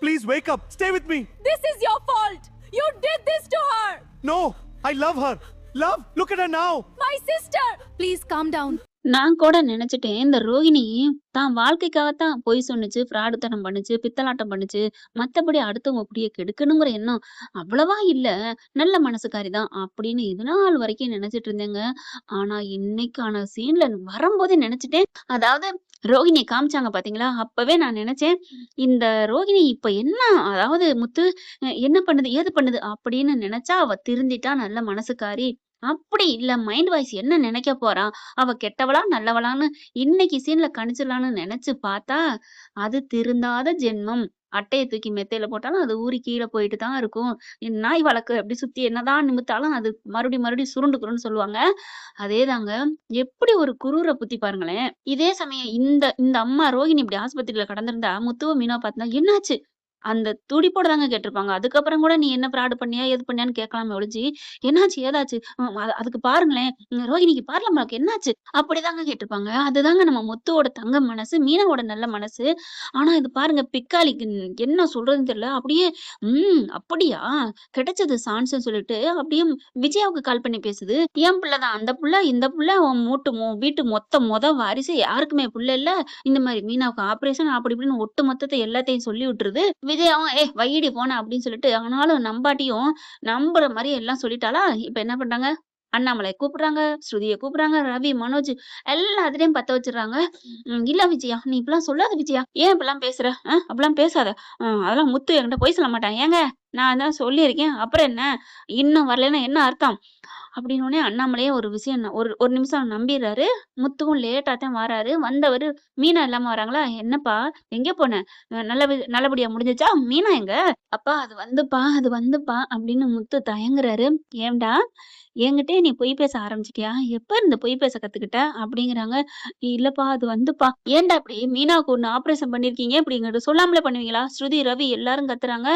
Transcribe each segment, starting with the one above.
Please wake up. Stay with me. This is your fault. You did this to her. No, I love her. Love, look at her now. My sister. Please calm down. நான் கூட நினைச்சுட்டேன், இந்த ரோகிணி தான் வாழ்க்கைக்காகத்தான் பொய் சொன்னுச்சு, ஃப்ராடுத்தனம் பண்ணுச்சு, பித்தலாட்டம் பண்ணுச்சு. மத்தபடி அடுத்தவங்க அப்படியே கெடுக்கணுங்கிற எண்ணம் அவ்வளவா இல்ல. நல்ல மனசுக்காரி தான் அப்படின்னு இது நாள் வரைக்கும் நினைச்சிட்டு இருந்தேங்க. ஆனா இன்னைக்கான சீன்ல வரும்போதே நினைச்சிட்டேன். அதாவது ரோகிணிய காமிச்சாங்க பாத்தீங்களா? அப்பவே நான் நினைச்சேன், இந்த ரோகிணி இப்ப என்ன அதாவது முத்து என்ன பண்ணுது, ஏது பண்ணுது அப்படின்னு நினைச்சா அவ திருந்திட்டா நல்ல மனசுக்காரி. அப்படி இல்ல மைண்ட் வாய்ஸ் என்ன நினைக்க போறா? அவ கெட்டவளா நல்லவளான்னு இன்னைக்கு சீன்ல கணிச்சிடலான்னு நினைச்சு பார்த்தா, அது திருந்தாத ஜென்மம். அட்டைய தூக்கி மெத்தையில போட்டாலும் அது ஊறி கீழ போயிட்டு தான் இருக்கும். நாய் வழக்கு அப்படி சுத்தி என்னதான் நிமித்தாலும் அது மறுபடியும் சுருண்டுக்குருன்னு சொல்லுவாங்க. அதேதாங்க. எப்படி ஒரு குரூர புத்தி பாருங்களேன். இதே சமயம் இந்த இந்த அம்மா ரோகிணி இப்படி ஆஸ்பத்திரியில கடந்திருந்தா முத்துவும் மீனாவும் பார்த்தா என்னாச்சு? அந்த துடிப்போட தாங்க கேட்டிருப்பாங்க. அதுக்கப்புறம் கூட நீ என்ன ஃப்ராடு பண்ணியா? ஏது பண்ணியான்னு கேட்கலாமே ஒழிஞ்சு, என்னாச்சு? ஏதாச்சு? அதுக்கு பாருங்களேன், ரோகிணிக்கு பார்லமாக்கு என்னாச்சு? அப்படிதாங்க கேட்டிருப்பாங்க. அதுதாங்க நம்ம முத்துவோட தங்க மனசு, மீனாவோட நல்ல மனசு. ஆனா இது பாருங்க பிக்காளிக்கு என்ன சொல்றதுன்னு தெரியல. அப்படியே அப்படியா? கிடைச்சது சான்ஸ்ன்னு சொல்லிட்டு அப்படியே விஜயாவுக்கு கால் பண்ணி பேசுது. என் புள்ள தான். அந்த புள்ள, இந்த புள்ள உன் வீட்டு மொத்த வாரிசு யாருக்குமே புள்ள இல்ல. இந்த மாதிரி மீனாவுக்கு ஆபரேஷன் அப்படி இப்படின்னு ஒட்டு மொத்தத்தை எல்லாத்தையும் சொல்லி விட்டுருது. விஜயாவும் வையிடி போன அப்படின்னு சொல்லிட்டு, ஆனாலும் நம்பாட்டியும் நம்புற மாதிரி எல்லாம் சொல்லிட்டாளா? இப்ப என்ன பண்றாங்க? அண்ணாமலை கூப்பிடுறாங்க, ஸ்ருதிய கூப்பிடுறாங்க, ரவி, மனோஜ் எல்லாத்துலயும் பத்த வச்சிடுறாங்க. இல்ல விஜயா, நீ இப்படிலாம் சொல்லாத விஜயா. ஏன் இப்படிலாம் பேசுற? அப்படிலாம் பேசாத. அதெல்லாம் முத்து என்கிட்ட போய் சொல்ல மாட்டான். ஏங்க நான் தான் சொல்லியிருக்கேன். அப்புறம் என்ன? இன்னும் வரலைன்னா என்ன அர்த்தம்? அப்படின்னு அண்ணாமலையே ஒரு விஷயம் ஒரு நிமிஷம் நம்பிடுறாரு. முத்துவும் லேட்டா தான் வராரு. வந்தவரு மீனா இல்லாம வராங்களா? என்னப்பா எங்க போன? நல்லபடியா முடிஞ்சுச்சா? மீனா எங்க? அப்பா அது வந்துப்பா அப்படின்னு முத்து தயங்குறாரு. ஏன்டா என்கிட்டயே நீ பொய் பேச ஆரம்பிச்சிட்டியா? எப்ப இருந்து பொய் பேச கத்துக்கிட்ட? அப்படிங்கிறாங்க. இல்லப்பா அது வந்துப்பா. ஏன்டா அப்படி? மீனாவுக்கு ஒண்ணு ஆபரேஷன் பண்ணிருக்கீங்க அப்படிங்கிறது சொல்லாமலே பண்ணுவீங்களா? ஸ்ருதி, ரவி எல்லாரும் கத்துறாங்க.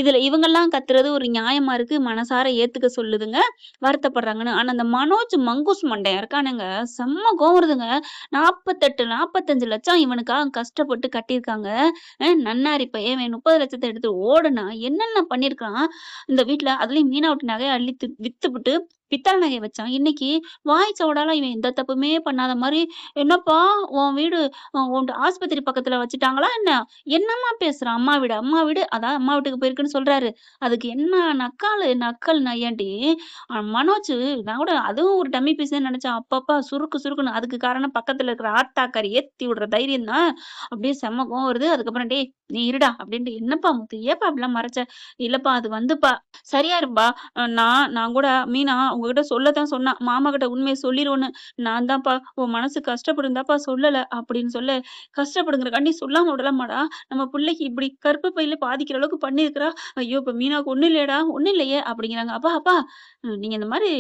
இதுல இவங்கெல்லாம் கத்துறது ஒரு நியாயமா இருக்கு. மனசார ஏத்துக்க சொல்லுதுங்க. வருத்தப்படுறாங்கன்னு. ஆனா அந்த மனோஜ் மங்கூஸ் மண்டையன் இருக்கானுங்க, செம்ம கோவம் வருதுங்க. 48 45 லட்சம் இவனுக்காக கஷ்டப்பட்டு கட்டியிருக்காங்க. நன்னாரி பையன் 30 லட்சத்தை எடுத்து ஓடுனா என்னென்ன பண்ணிருக்கான் இந்த வீட்டுல. அதுலயும் மீனா விட்டு நகையை அள்ளி வித்துப்புட்டு பித்தளை நகையை வச்சான். இன்னைக்கு வாய் சவடால இவன் எந்த தப்புமே பண்ணாத மாதிரி, என்னப்பா உன் வீடு உன் ஆஸ்பத்திரி பக்கத்துல வச்சுட்டாங்களா என்ன? என்னம்மா பேசுறான்? அம்மா வீடு அதான் அம்மா வீட்டுக்கு போயிருக்குன்னு சொல்றாரு. அதுக்கு என்ன நக்கல் நையாண்டி மனோஜ். நான் கூட அதுவும் ஒரு டம்மி பீஸ் நினைச்சேன். அப்பப்பா சுருக்குன்னு. அதுக்கு காரணம் பக்கத்துல இருக்கிற ஆத்தாக்காரி ஏத்தி விடுற தைரியம் தான். அப்படியே செம்ம கோவம் வருது. அதுக்கப்புறம் டேய் நீ இருடா அப்படின்ட்டு, என்னப்பா முத்து ஏப்பா அப்படிலாம் மறைச்ச? இல்லப்பா அது வந்துப்பா சரியா இருப்பா. நான் கூட மீனா உங்ககிட்ட சொல்லத்தான் சொன்னா, மாமா கிட்ட உண்மையை சொல்லிருவோன்னு. நான் தான்ப்பா உன் மனசு கஷ்டப்படுந்தாப்பா சொல்லல அப்படின்னு சொல்ல, கஷ்டப்படுங்கிறக்காண்டி சொல்லாம விடலாமாடா? நம்ம பிள்ளைக்கு இப்படி கருப்பு பையில பாதிக்கிற அளவுக்கு பண்ணிருக்கிறா. ஐயோ இப்ப மீனாவுக்கு ஒண்ணும் இல்லையடா, ஒண்ணும் இல்லையே அப்படிங்கிறாங்க. அப்பா நீங்க இந்த மாதிரி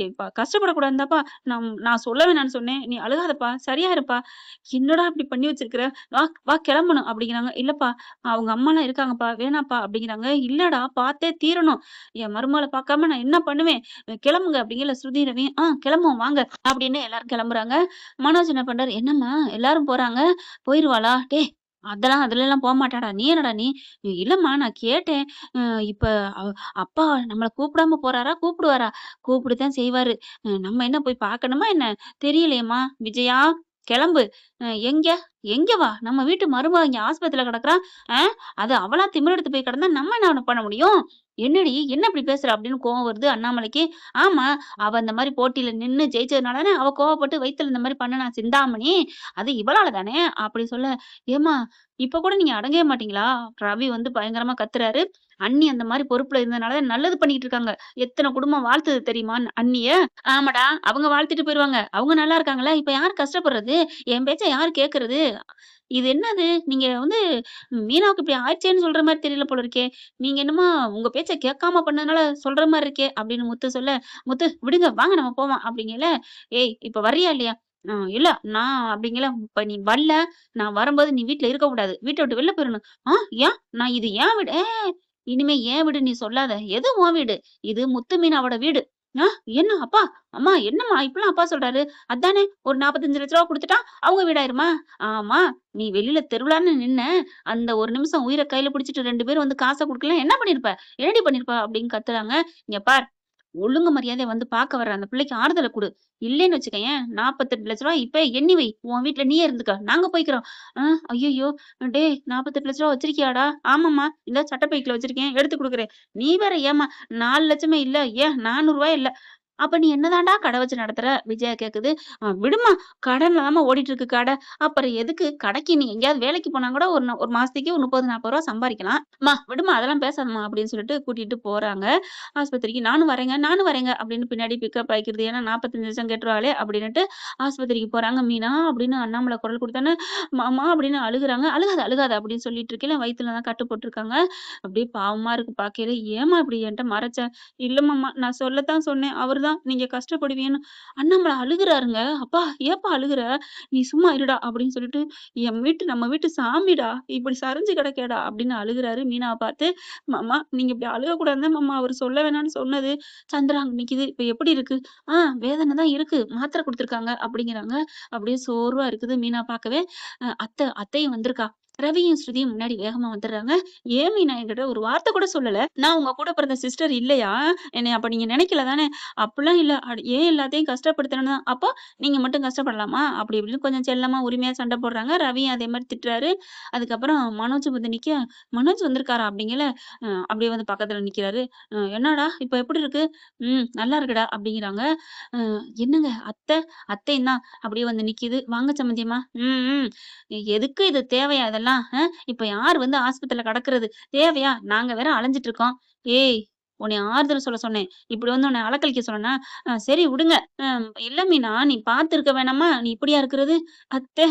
கஷ்டப்படக்கூடாதுதாப்பா நான் சொல்ல வேணான்னு சொன்னேன். நீ அழுகாதப்பா, சரியா இருப்பா. என்னடா இப்படி பண்ணி வச்சிருக்கிற? வா வா கிளம்பணும் அப்படிங்கிறாங்க. இல்லப்பா அவங்க அம்மாலாம் இருக்காங்கப்பா, வேணாப்பா அப்படிங்கிறாங்க. இல்லடா பார்த்தே தீரணும். என் மருமகளை பார்க்காம நான் என்ன பண்ணுவேன்? கிளம்புங்க அப்படிங்கல ஸ்ருதி, ரவி. கிளம்புவோம் வாங்க அப்படின்னு எல்லாரும் கிளம்புறாங்க. மனோஜ் என்ன பண்றாரு? என்னம்மா எல்லாரும் போறாங்க, போயிருவாளா? டேய் அதுல எல்லாம் போமாட்டாடா. நீ என்னடா நீ? இல்லம்மா நான் கேட்டேன். இப்ப அப்பா நம்மள கூப்பிடாம போறாரா? கூப்பிடுவாரா? கூப்பிடுதான் செய்வாரு. நம்ம என்ன போய் பார்க்கணுமா என்ன? தெரியலையேம்மா. விஜயா கிளம்பு. எங்க எங்க வா? நம்ம வீட்டு மருமக இங்க ஆஸ்பத்திரியில கிடக்குறா. அது அவளா திமிரெடுத்து போய் கிடந்தா நம்ம என்ன பண்ண முடியும்? என்னடி என்ன இப்படி பேசுற அப்படின்னு கோவம் வருது அண்ணாமலைக்கு. ஆமா, அவ இந்த மாதிரி போட்டியில நின்னு ஜெயிச்சதுனாலதானே அவ கோவப்பட்டு வயித்துல இந்த மாதிரி பண்ணுனா சிந்தாமணி. அது இவளால தானே அப்படி சொல்ல, ஏமா இப்ப கூட நீங்க அடங்கவே மாட்டீங்களா? ரவி பயங்கரமா கத்துறாரு. அண்ணி அந்த மாதிரி பொறுப்புல இருந்ததுனாலதான் நல்லது பண்ணிட்டு இருக்காங்க. எத்தனை குடும்பம் வாழ்த்துது தெரியுமா அண்ணிய? ஆமாடா, அவங்க வாழ்த்திட்டு போயிருவாங்க. அவங்க நல்லா இருக்காங்களா? இப்ப யாரு கஷ்டப்படுறது? என் பேச்ச யாரு கேக்குறது? இது என்னது? நீங்க மீனாவுக்கு இப்படி ஆயிடுச்சேன்னு சொல்ற மாதிரி தெரியல போல இருக்கே. நீங்க என்னமோ உங்க பேச்ச கேட்காம பண்ணதுனால சொல்ற மாதிரி இருக்கே அப்படின்னு முத்து சொல்ல, முத்து விடுங்க வாங்க நம்ம போவோம் அப்படிங்கல. ஏய் இப்ப வர்றியா இல்லையா? இல்ல நான் அப்படிங்கல. இப்ப நீ வரல, நான் வரும்போது நீ வீட்டுல இருக்க கூடாது. வீட்டை விட்டு வெளில போயிடணும். ஏன்? இது ஏன் வீடு? இனிமே ஏன் வீடு நீ சொல்லாத. எது உன் வீடு? இது முத்து மீனாவோட வீடு. ஆ என்ன அப்பா? அம்மா என்னம்மா இப்படிலாம் அப்பா சொல்றாரு? அதானே ஒரு 45,00,000 குடுத்துட்டா அவங்க வீடாயிருமா? ஆமா. நீ வெளியில தெருவுலான்னு நின்ன. அந்த ஒரு நிமிஷம் உயிர கையில பிடிச்சுட்டு 2 பேரும் வந்து காச குடுக்கலன்னா என்ன பண்ணியிருப்ப? என்னடி பண்ணியிருப்ப? அப்படின்னு கத்துறாங்க. இங்க பார். ஒழுங்கு மரியாதையா வந்து பார்க்க வர்ற அந்த பிள்ளைக்கு ஆறுதல குடு. இல்லைன்னு வச்சுக்கயேன், ரூ. 48,00,000 இப்பயே எண்ணி வை. உன் வீட்ல நீயே இருந்துக்க. நாங்க போய்க்கிறோம். ஆ ஐய்யய்யோ! டேய் ரூ. 48,00,000 வச்சிருக்கியாடா? ஆமாம்மா. இந்தா சட்ட பைக்குல வச்சிருக்கேன். எடுத்து குடுக்குறேன். நீ வேற ஏம்மா 4,00,000 இல்ல. ஏன் ரூ. 400 இல்ல. அப்ப நீ என்னதான்டா கடை வச்சு நடத்துற? விஜயா கேக்குது. விடும்மா. கடன்ல தாம்மா ஓடிட்டு இருக்கு கடை. அப்புறம் எதுக்கு? கடைக்கு நீ எங்கேயாவது வேலைக்கு போனா கூட ஒரு மாசத்துக்கு ஒரு 30, 40 சம்பாரிக்கலாம். அம்மா விடும்மா அதெல்லாம் பேசாதம்மா அப்படின்னு சொல்லிட்டு கூட்டிட்டு போறாங்க. ஆஸ்பத்திரிக்கு. நானும் வரேங்க அப்படின்னு பின்னாடி பிக்கப் ஆயிக்கிறது. ஏன்னா 45,00,000 கேட்டுருவாளே அப்படின்னுட்டு ஆஸ்பத்திரிக்கு போறாங்க. மீனா அப்படின்னு அண்ணாமலை குரல் குடுத்தோனே, மாமா அப்படின்னு அழுகுறாங்க. அழுகாத, அழுகாத அப்படின்னு சொல்லிட்டு இருக்கையில வயித்துல தான் கட்டு போட்டுருக்காங்க. அப்படியே பாவமா இருக்கு பார்க்கையில. ஏம்மா இப்படி என்ட்ட மறைச்ச? இல்ல மாமா நான் சொல்லத்தான் சொன்னேன். அவர்தான் நீங்க கஷ்டப்படுவீங்கன்னு. அண்ணாமலை அழுகுறாருங்க. அப்பா ஏப்பா அழுகுற? நீ சும்மா இருடா அப்படின்னு சொல்லிட்டு, நம்ம வீட்டு சாமிடா இப்படி சரிஞ்சு கிடக்கேடா அப்படின்னு அழுகுறாரு. மீனாவ பார்த்து, மாமா நீங்க இப்படி அழுகக்கூடாதுன்னு தான் மாமா அவரு சொல்ல வேணாம்னு சொன்னது. சந்திரா அங்க நிக்குது. இப்ப எப்படி இருக்கு? வேதனை தான் இருக்கு. மாத்திரை குடுத்துருக்காங்க அப்படிங்கிறாங்க. அப்படியே சோர்வா இருக்குது. மீனா பார்க்கவே, அத்தையும் வந்திருக்கா. ரவியும், ஸ்ருதியும் முன்னாடி வேகமா வந்துடுறாங்க. ஏன் மீனா என்கிட்ட ஒரு வார்த்தை கூட சொல்லல? நான் உங்க கூட பிறந்த சிஸ்டர் இல்லையா? என்னைய அப்ப நீங்க நினைக்கல தானே? அப்படிலாம் இல்ல. ஏன் எல்லாத்தையும் கஷ்டப்படுத்தணும்னு தான். அப்போ நீங்க மட்டும் கஷ்டப்படலாமா? அப்படி இப்படின்னு கொஞ்சம் செல்லமா, உரிமையா சண்டை போடுறாங்க. ரவியும் அதே மாரி திட்டுறாரு. அதுக்கப்புறம் மனோஜ் வந்து நிக்க, மனோஜ் வந்திருக்காரா? அப்படிங்கல, அப்படியே வந்து பக்கத்துல நிக்கிறாரு. என்னடா இப்ப எப்படி இருக்கு? நல்லா இருக்குடா அப்படிங்கிறாங்க. அ என்னங்க அத்தையும் தான் அப்படியே வந்து நிக்குது. வாங்க சம்மந்தியம்மா. ம், ம். எதுக்கு இது தேவையா இதெல்லாம்? இப்ப யார் வந்து ஆஸ்பத்திரியில கடக்குறது? தேவையா? நாங்க வேற அலைஞ்சுட்டு இருக்கோம். ஏய்! உன்னைய ஆறுதல் சொல்ல சொன்னேன். இப்படி வந்து உன்ன அலக்கழிக்க சொன்னேனா? சரி விடுங்க. இல்ல மீனா, நீ பார்த்துருக்க வேணாமா? நீ இப்படியா இருக்கிறது? அத்தை,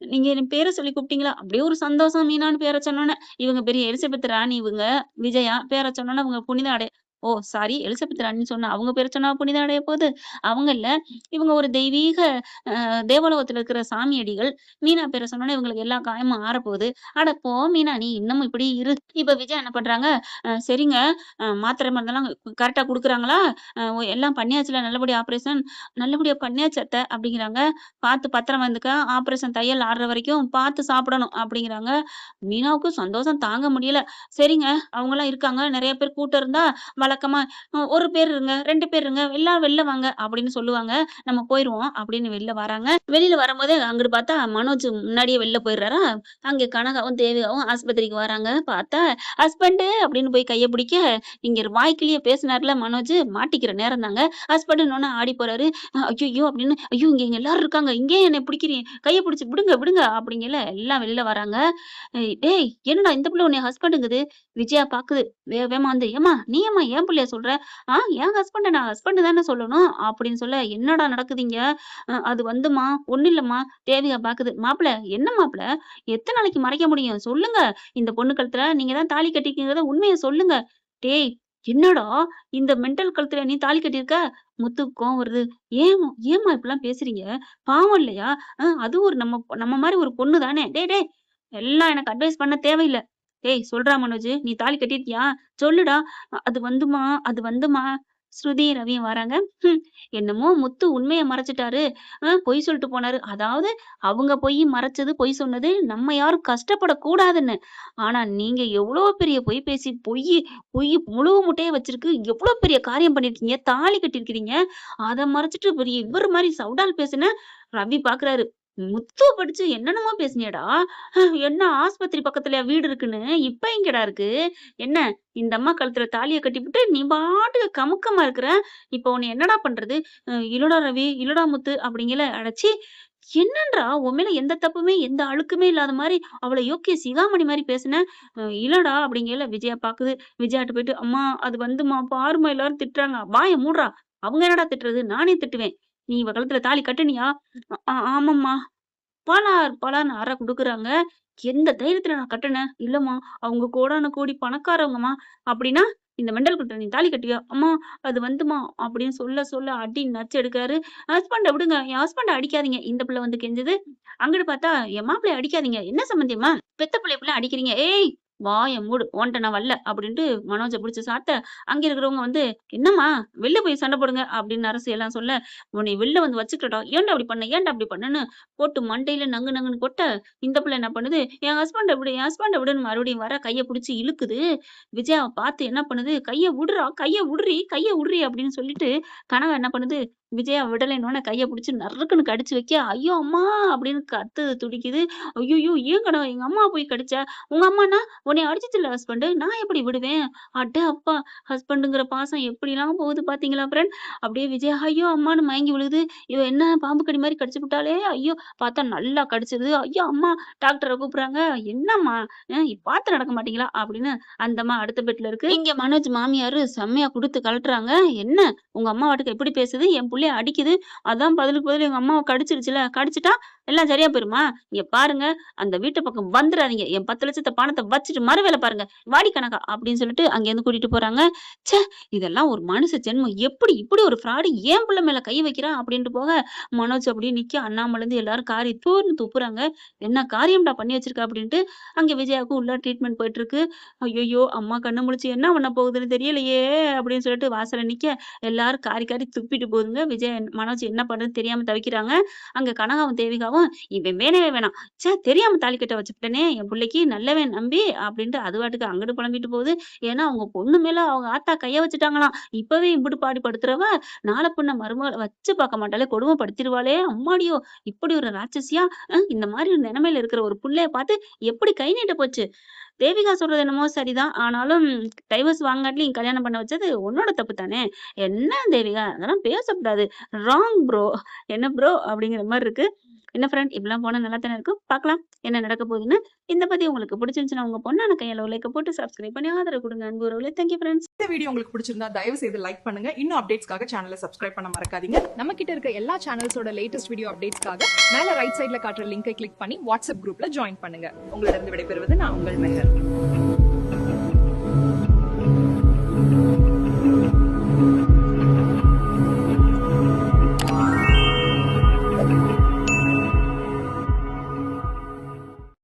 நீங்க என் பேர சொல்லி கூப்பிட்டீங்களா? அப்படியே ஒரு சந்தோஷம் மீனான்னு பேர சொன்னோனே. இவங்க பெரிய எலிசபெத் ராணி இவங்க. விஜயா. பேர சொன்னோனே அவங்க புனித அடை ஓ! சாரி எலிசபெத் ராணின்னு சொன்னா. அவங்க பேர சொன்னா புனித அடைய போது? அவங்க இல்ல. இவங்க ஒரு தெய்வீக தேவலோகத்துல இருக்கிற சாமியடிகள். மீனா பேர சொன்னோனே இவங்களுக்கு எல்லா காயமும் ஆறப்போகுது. அட போ மீனா நீ இன்னமும் இப்படி இரு. இப்ப விஜயா என்ன பண்றாங்க? சரிங்க. மாத்திரை மருந்தெல்லாம் கரெக்ட்டா குடுக்குறாங்களா? எல்லாம் பண்ணியாச்சுல நல்லபடியா ஆப்பரேஷன்? நல்லபடியா பண்ணியாச்சு அத்த அப்படிங்கிறாங்க. பார்த்து பத்திரமா இருந்துக்க. ஆப்பரேஷன் தையல் ஆறுற வரைக்கும் பார்த்து சாப்பிடணும் அப்படிங்கிறாங்க. மீனாவுக்கு சந்தோஷம் தாங்க முடியல. சரிங்க. அவங்கலாம் இருக்காங்க. நெறைய பேர் கூட்டம் இருந்தா வழக்கமா 1 பேர் இருங்க, 2 பேர் இருங்க. எல்லாரும் வெளில வாங்க அப்படின்னு சொல்லுவாங்க. நம்ம போயிருவோம் அப்படின்னு வெளில வராங்க. வெளில வரும்போதே அங்கிட்டு பார்த்தா மனோஜ் முன்னாடியே வெளில போயிடுறாரா, அங்க கனகாவும், தேவிகாவும் ஆஸ்பத்திரிக்கு வராங்க. பார்த்தா ஹஸ்பண்டு அப்படின்னு போய் கைய பிடிக்க, இங்க வாய்க்கிலேயே பேசினார்ல மனோஜ், மாட்டிக்கிற நேரம் தாங்க. ஹஸ்பண்டுன்னோனே ஆடி போறாரு. ஐய்யய்யோ! அப்படின்னு, ஐயோ! இங்க எல்லாரும் இருக்காங்க. இங்க ஏன் என்ன பிடிக்கிறீங்க? கைய பிடிச்சு விடுங்க, விடுங்க அப்படிங்கல எல்லாம் வெளில வராங்க. டேய் என்னடா இந்த புள்ள உன்னைய ஹஸ்பண்டுங்குது? விஜயா பாக்குது. வேகமா வந்து, ஏம்மா நீ ஏம்மா என் புள்ளைய சொல்ற? என் ஹஸ்பண்ட நான் ஹஸ்பண்ட் தானே சொல்லணும் அப்படின்னு சொல்ல, என்னடா நடக்குது இங்க? அது வந்தும்மா, ஒண்ணும் இல்லம்மா. தேவிகா பாக்குது. மாப்பிள என்ன மாப்பிள? எத்தன நாளைக்கு மறைக்க முடியும்? சொல்லுங்க. இந்த பொண்ணு கழுத்துல நீங்க தான் தாலி கட்டியிருக்கீங்கறத உண்மைய சொல்லுங்க. டேய் என்னடா இந்த மெண்டல் கழுத்துல நீ தாலி கட்டியிருக்க? முத்துக்கு கோவம் வருது. ஏம்மா இப்படிலாம் பேசுறீங்க? பாவம் இல்லையா? அதுவும் ஒரு நம்ம நம்ம மாரி ஒரு பொண்ணு தானே. டேய் டேய் எல்லாம் எனக்கு அட்வைஸ் பண்ண தேவையில்ல. டேய் சொல்றா மனோஜ், நீ தாலி கட்டியிருக்கியா? சொல்லுடா. அது வந்துமா ஸ்ருதியும் ரவியும் வராங்க. ஹம், என்னமோ முத்து உண்மைய மறைச்சுட்டாரு. பொய் சொல்லிட்டு போனாரு. அதாவது அவங்க மறைச்சது, பொய் சொன்னது நம்ம யாரும் கஷ்டப்படக்கூடாதுன்னு. ஆனா நீங்க எவ்வளோ பெரிய பொய் பேசி பொய் முழு முட்டைய வச்சிருக்கு எவ்வளோ பெரிய காரியம் பண்ணியிருக்கீங்க. தாலி கட்டியிருக்கிறீங்க. அத மறைச்சுட்டு பெரிய இவரு மாரி சவுடால் பேசுன. ரவி பாக்குறாரு. முத்து படிச்சு என்னென்னமோ பேசுனியேடா? என்ன ஆஸ்பத்திரி பக்கத்துலயா வீடு இருக்குன்னு? இப்ப எங்கடா இருக்கு? என்ன இந்த அம்மா கழுத்துல தாலிய கட்டிப்புட்டு நீ பாட்டுக்கு கமுக்கமா இருக்கிற. இப்ப உன்னை என்னடா பண்றது? இல்லடா ரவி, இல்லடா முத்து அப்படிங்கல. அட ச்சீ! என்னன்றா உன் மேல எந்த தப்புமே, எந்த அழுக்குமே இல்லாத மாரி அவள யோக்கிய சிகாமணி மாரி பேசுன. இல்லடா அப்படிங்கல விஜயா பாக்குது. விஜயாட்ட போயிட்டு, அம்மா அது வந்தும்மா பாரும்மா எல்லாரும் திட்டுறாங்க. வாய மூடுறா! அவங்க என்னடா திட்டுறது? நானே திட்டுவேன். நீ இவ கழுத்துல தாலி கட்டுனியா? ஆமாம்மா. பலார் பலார்ன்னு அற குடுக்குறாங்க. எந்த தைரியத்துல நான் கட்டுனேன்? இல்லம்மா, அவங்க கோடான கோடி பணக்காரவங்கம்மா. அப்படின்னா, இந்த மெண்டல் குடுத்த நீ தாலி கட்டுவியா? அம்மா அது வந்தும்மா அப்படின்னு சொல்ல சொல்ல அடி நச்சு எடுக்காரு. ஹஸ்பண்ட விடுங்க. என் ஹஸ்பண்ட அடிக்காதீங்க. இந்த பிள்ளை வந்து கெஞ்சுது. அங்கிட்டு பார்த்தா, என் மாப்பிள்ளைய அடிக்காதீங்க. என்ன சம்பந்தியம்மா? பெத்த புள்ளைய அடிக்கிறீங்க? ஏய்! வாய மூடு உன்ட்ட நான் வரல அப்படின்ட்டு மனோஜை பிடிச்சி சாத்த அங்க இருக்கிறவங்க வந்து என்னம்மா வெளில போய் சண்டை போடுங்க அப்படின்னு அரசு எல்லாம் சொல்ல உன்னை வெளில வந்து வச்சுக்கிட்டோம் ஏன்டா அப்படி பண்ணுன்னு போட்டு மண்டையில நங்கு நங்குன்னு கொட்ட இந்த பிள்ளை என்ன பண்ணுது என் ஹஸ்பண்ட் எப்படின்னு மறுபடியும் வர கையை பிடிச்சி இழுக்குது. விஜயாவை பார்த்து என்ன பண்ணுது கையை விடுறி அப்படின்னு சொல்லிட்டு கனகா என்ன பண்ணுது விஜயா விடலைன்னு கையை பிடிச்சி நறுக்குன்னு கடிச்சு வைக்க ஐயோ அம்மா அப்படின்னு கத்து துடிக்குது. ஐயோ ஏன் கனகா எங்க அம்மா போய் கடிச்ச உங்க அம்மானா உன்னை அடிச்சிச்சு இல்ல ஹஸ்பண்ட் நான் எப்படி விடுவேன் அட அப்பா ஹஸ்பண்டுங்கிற பாசம் எப்படிலாம் போகுது பாத்தீங்களா ஃப்ரெண்ட். அப்படியே விஜயா ஐயோ அம்மான்னு மயங்கி விழுகுது. இவ என்ன பாம்பு கடி மாதிரி கடிச்சு விட்டாலே ஐயோ பார்த்தா நல்லா கடிச்சது ஐயோ அம்மா டாக்டரை கூப்பிடுறாங்க என்னம்மா பார்த்து நடக்க மாட்டீங்களா அப்படின்னு அந்த அம்மா அடுத்த பெட்ல இருக்கு. இங்க மனோஜ் மாமியாரு செம்மையா கொடுத்து கலட்டுறாங்க. என்ன உங்க அம்மா வாட்டுக்கு எப்படி பேசுது என் புள்ளைய அடிக்குது அதான் பதிலுக்கு பதில் எங்க அம்மாவை கடிச்சிருச்சுல கடிச்சிட்டா எல்லாம் சரியா போயிருமா இங்க பாருங்க அந்த வீட்டு பக்கம் வந்துடாதீங்க என் 10 லட்சத்தை பணத்தை வச்சுட்டு மறுவேலை பாருங்க வாடி கணக்கா அப்படின்னு சொல்லிட்டு அங்க இருந்து கூட்டிட்டு போறாங்க. ச்சே இதெல்லாம் ஒரு மனுஷ ஜென்மம் எப்படி இப்படி ஒரு ஃப்ராடு ஏன் பிள்ளை மேல கை வைக்கிறான் அப்படின்ட்டு போக மனோஜ் அப்படியே நிக்க அண்ணாமலை இருந்து எல்லாரும் காரி தூர்னு துப்புறாங்க. என்ன காரியம்டா பண்ணி வச்சிருக்க அப்படின்ட்டு அங்க விஜயாவுக்கு உள்ள ட்ரீட்மெண்ட் போயிட்டு இருக்கு. ஐயோ அம்மா கண்ணு முழிச்சு என்ன பண்ண போகுதுன்னு தெரியலையே அப்படின்னு சொல்லிட்டு வாசல்ல நிக்க எல்லாரும் காரி காரி துப்பிட்டு போகுதுங்க. விஜய் மனோஜ் என்ன பண்றது தெரியாம தவிக்கிறாங்க. அங்க கனகாவும் தேவிகாவும் இவன் வேணவே வேணாம் சே தெரியாம தாலி கட்ட வச்சுட்டேனே என் பிள்ளைக்கு நல்லவன் நம்பி அப்படின்ட்டு அது வாட்டுக்கு அங்கிட்டு புலம்பிட்டு போகுது. ஏன்னா அவங்க பொண்ணு மேல அவங்க ஆத்தா கைய வச்சுட்டாங்களாம். இப்பவே இம்புட்டு பாடி படுத்துறவ நாளை பொண்ண மருமகளை வச்சு பார்க்க மாட்டாலே கொடுமைப்படுத்திடுவாளே அம்மாடியோ இப்படி ஒரு ராட்சசியா இந்த மாதிரி ஒரு நிலைமையில இருக்கிற ஒரு புள்ளைய பார்த்து எப்படி கை நீட்ட போச்சு. தேவிகா சொல்றது என்னமோ சரிதான் ஆனாலும் டைவர்ஸ் வாங்காட்டிலையும் கல்யாணம் பண்ண வச்சது உன்னோட தப்பு தானே என்ன தேவிகா அதெல்லாம் பேசக்கூடாது ராங் ப்ரோ என்ன ப்ரோ அப்படிங்கிற மாதிரி இருக்கு. என்ன ஃப்ரெண்ட் இப்படிலாம் போனா நல்லா தானே இருக்கும் பார்க்கலாம் என்ன நடக்க போகுதுன்னு. இந்த பத்தி உங்களுக்கு பிடிச்சிருந்துச்சுன்னா உங்க பொண்ணான கையில லைக்க போட்டு சப்ஸ்கிரைப் பண்ணி ஆதரவு கொடுங்க அன்பு உறவுகளே. Thank you friends. இந்த வீடியோ உங்களுக்கு பிடிச்சிருந்தா தயவு செய்து லைக் பண்ணுங்க இன்னும் அப்டேட்ஸ்க்காக சேனலை சப்ஸ்கிரைப் பண்ண மறக்காதீங்க. நம்ம கிட்ட இருக்க எல்லா சேனல்ஸோட லேட்டஸ்ட் வீடியோ அப்டேட்ஸ்க்காக மேல ரைட் சைடுல காட்டுற லிங்கை கிளிக் பண்ணி வாட்ஸ்அப் குரூப்ல ஜாயின் பண்ணுங்க. உங்களிடம் விடைபெறுவது நான் உங்கள் மெஹர்.